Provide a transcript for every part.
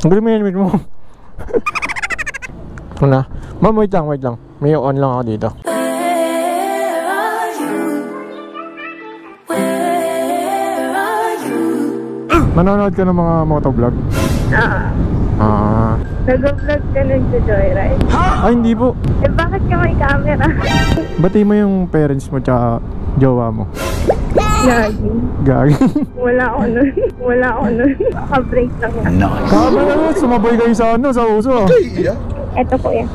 Ang galing mo helmet mo. Ito na. Ma'am, wait lang. May on lang ako dito. Manonood ka ng mga motovlog? Nag-vlog ka nagjo-joyride? Ay, hindi po. Eh, bakit ka may camera? Bati mo yung parents mo tsaka jowa mo. Gagi. Wala ako nun. Naka-break lang yan. Kaba na, sumabay kayo sa ano, sa uso. Eto po yan.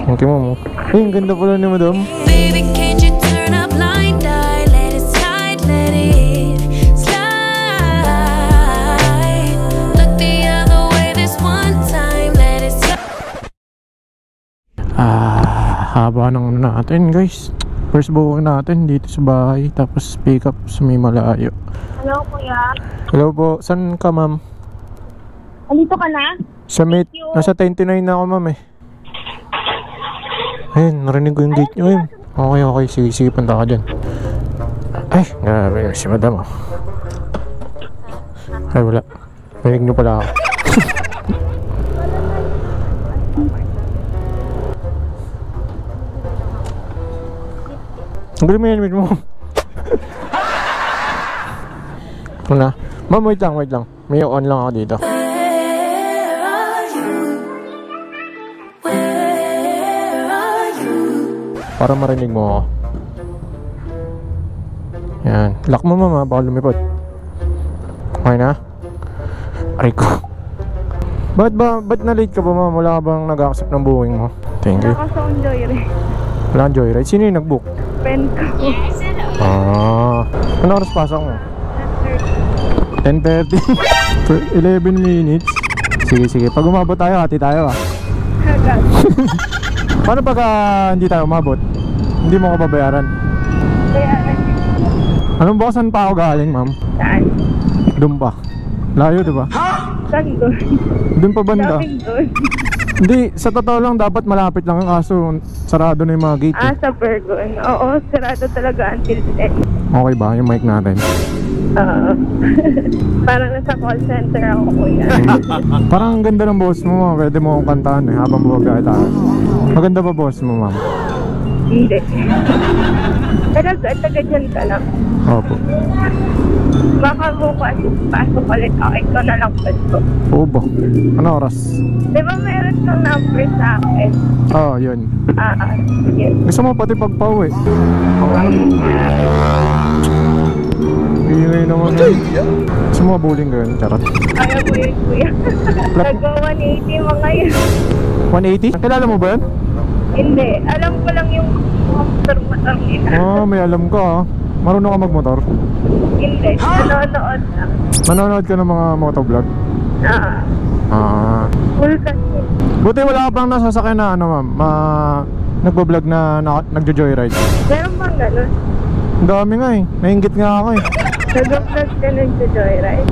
Okay mo. Ay, ang ganda pala ni madam. Baby, can't you turn up blind eye? Let it slide, let it slide. Look the other way this one time, let it slide. Haba ng ano natin, guys. First booking natin dito sa bahay, tapos pick up sa may malayo. Hello, kuya. Hello po, saan ka ma'am? Alito ka na? Sa mate, nasa 29 na ako ma'am eh. Ayun, narinig ko yung gate nyo yun. Okay, sige, punta ka dyan. Ay, grabe si madam oh. Ay, wala. Narinig nyo pala ako. Ang galing mo helmet mo. Ito na. Ma'am, wait lang. May on lang ako dito. Para marinig mo ako. Yan. Lock mo mama, baka lumipot. Okay na? Aray ko. Ba't na-late ka ba ma'am? Wala ka bang nag-accept ng booking mo? Thank you. Wala ka sa joyride. Wala kang joyride? Sino yung nag-book? Friend ko. Ano oras pasok mo? 10:30. 11 minutes. Sige. Pag umabot tayo, hati tayo ah. Paano pag hindi tayo umabot? Hindi mo ko babayaran? Bayaran. Anong ba? Saan pa ako galing ma'am? Saan? Doon pa. Layo diba? Saan doon? Doon pa banda? Doon. Hindi, sa totoo lang dapat malapit lang ang kaso sarado na yung mga gate eh. Sa Bergon. Oo, sarado talaga until 10. Okay ba yung mic natin? Parang nasa call center ako kuya. Parang ang ganda ng boss mo ma'am. Pwede mo akong kantahan eh habang buwagay tayo. Maganda ba boss mo ma'am? Hindi. Taga dyan ka lang. Opo. Baka bukas pasok ulit ako. Ikaw na lang pwede. Oo ba? Ano oras? Di ba meron kang number sa akin? Oo, yun. Yes. Gusto mo pati pagpauwi? Ingay naman yun. Gusto mo mabuling ka yun? Charot. Kaya ko yun kuya. Nag-180 mga yun. 180? Kilala mo ba yun? Hindi. Alam ko lang yung motor nila. May alam ka ah. Marunong ka magmotor? Hindi. Nanonood lang. Manonood ka ng mga motovlog? Full kasi. Buti wala ka bang nasasakyan na ano ma'am? Nagbablog na nagjo-joyride? Meron bang ganun? Ang dami nga eh. Nainggit nga ako eh. Nag-vlog ka nagjo-joyride?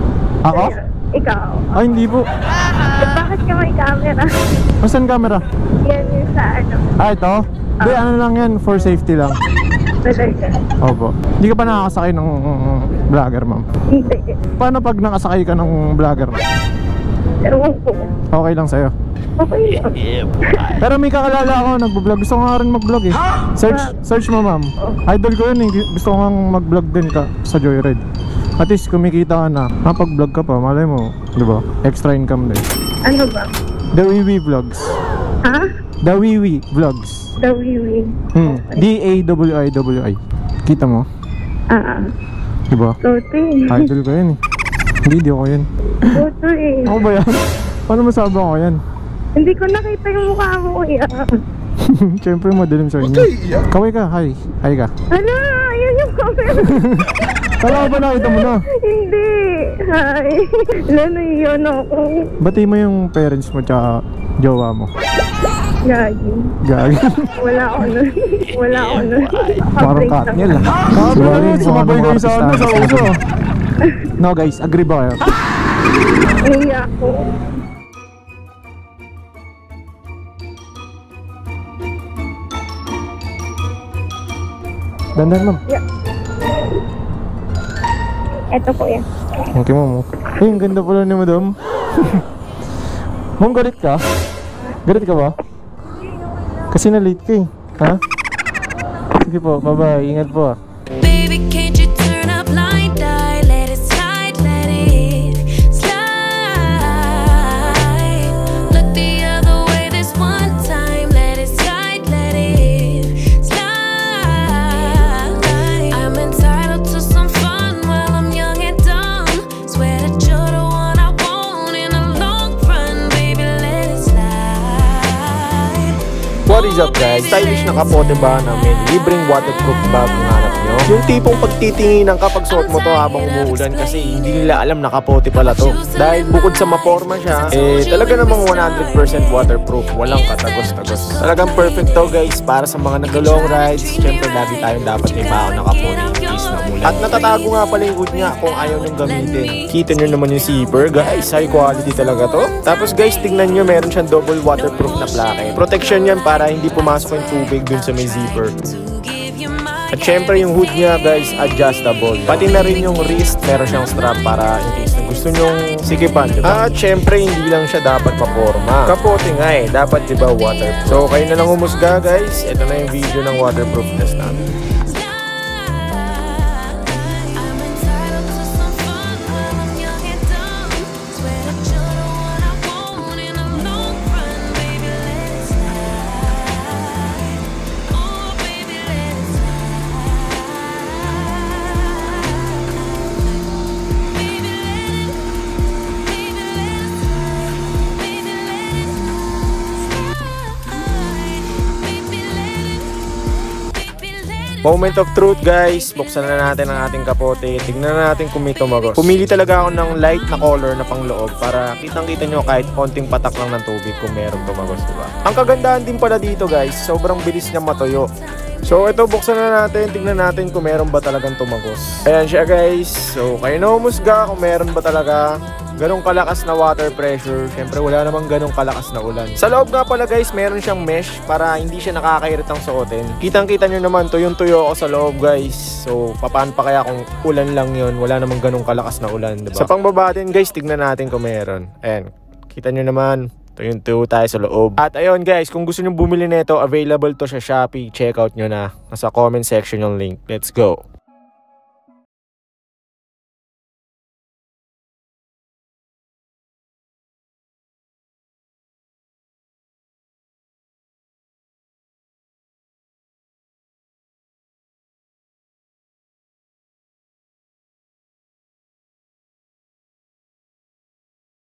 Ako? Ikaw? Ay hindi po. Bakit ka may camera? Saan camera? Yan yung sa ano. Ito? Hindi, ano lang yan, for safety lang. Talaga? Opo. Hindi ka pa nakakasakay ng vlogger ma'am? Hindi. Paano pag nakasakay ka ng vlogger? Ewan ko. Okay lang sa'yo? Okay lang. Pero may kakalala ako nagbo-vlog. Gusto ko nga rin mag-vlog eh. Search mo ma'am. Idol ko yun eh. Gusto ko nga mag-vlog din ka sa Joyride. At least kumikita ka na. Napag-vlog ka pa. Malay mo, di ba? Extra income din. Ano ba? The Wiwi Vlogs. Ha? The Wiwi Vlogs. The Wiwi. D-A-W-I-W-I. Kita mo? Di ba? Lote. Idol ko yun eh. Hindi ako yun. Lote eh. Ako ba yan? Paano masabi ako yan? Hindi ko nakita yung mukha mo kuya. Siyempre madilim sa inyo. Kaway ka, hi. Hi ka. Ano? Ayun yung camera. Kala ko ba nakita mo na? Hindi. Hi. Naiyon ako. Bati mo yung parents mo tsaka jowa mo. Gagi. Wala ako nun. Parang Katniel ah. Sumabay kayo sa ano, sa uso. No guys, agree ba kayo? Iya ako. Dandan ma'am. Yeah. Eto po yan. Okay mo. Ay, ang ganda pala ni madam. Mom, galit ka? Galit ka ba? Kasi na-late ka eh. Ha? Sige po, bye-bye. Ingat po ah. Baby, can't you turn up blind eye? Let it slide, let it slide. Look the other way this one time. Let it slide, let it slide. I'm entitled to some fun while I'm young and dumb. Swear that you're the one I want in the long run. Baby, let it slide. What is up guys? Stylish na kapote ba namin? Libreng waterproof bag ang hanap nyo? Yung tipong pagtitinginan kapag suot mo to habang umuulan kasi hindi nila alam na kapote pala to. Dahil bukod sa maporma siya, talaga namang 100% waterproof. Walang katagos-tagos. Talagang perfect to guys para sa mga nag-long rides. Siyempre lagi tayong dapat may baon ng kapote in case na umulan. At natatago nga pala yung hood niya kung ayaw nyong gamitin. Kita nyo naman yung zipper guys. High quality talaga to. Tapos guys, tingnan nyo meron siyang double waterproof na plaque. Protection yan para hindi pumasok yung tubig dun sa may zipper. At syempre yung hood niya guys, adjustable. Pati na rin yung wrist, meron siyang strap para in case na gusto nyong sikipan, diba? At syempre hindi lang siya dapat maporma. Kapote nga eh, dapat diba waterproof. So kayo na lang humusga guys, ito na yung video ng waterproof test namin. Moment of truth guys, buksan na natin ang ating kapote. Tignan na natin kung may tumagos. Pumili talaga ako ng light na color na pangloob para kitang-kita nyo kahit konting patak lang ng tubig kung meron tumagos, diba? Ang kagandahan din pala dito guys, sobrang bilis niya matuyo. So ito, buksan na natin, tignan natin kung meron ba talagang tumagos. Ayan siya guys. So kayo na humusga kung meron ba talaga ganong kalakas na water pressure. Siyempre wala namang ganong kalakas na ulan. Sa loob nga pala guys, meron siyang mesh para hindi siya nakakairitang suotin. Kitang-kita nyo naman, tuyong-tuyo ako sa loob guys. So paano pa kaya kung ulan lang yun? Wala namang ganong kalakas na ulan, diba? Sa pangbaba din guys, tignan natin kung meron. Ayan, kita nyo naman, tuyong-tuyo tayo sa loob. At ayun guys, kung gusto nyo bumili nito, available to sa Shopee. Check out nyo na. Nasa comment section yung link. Let's go!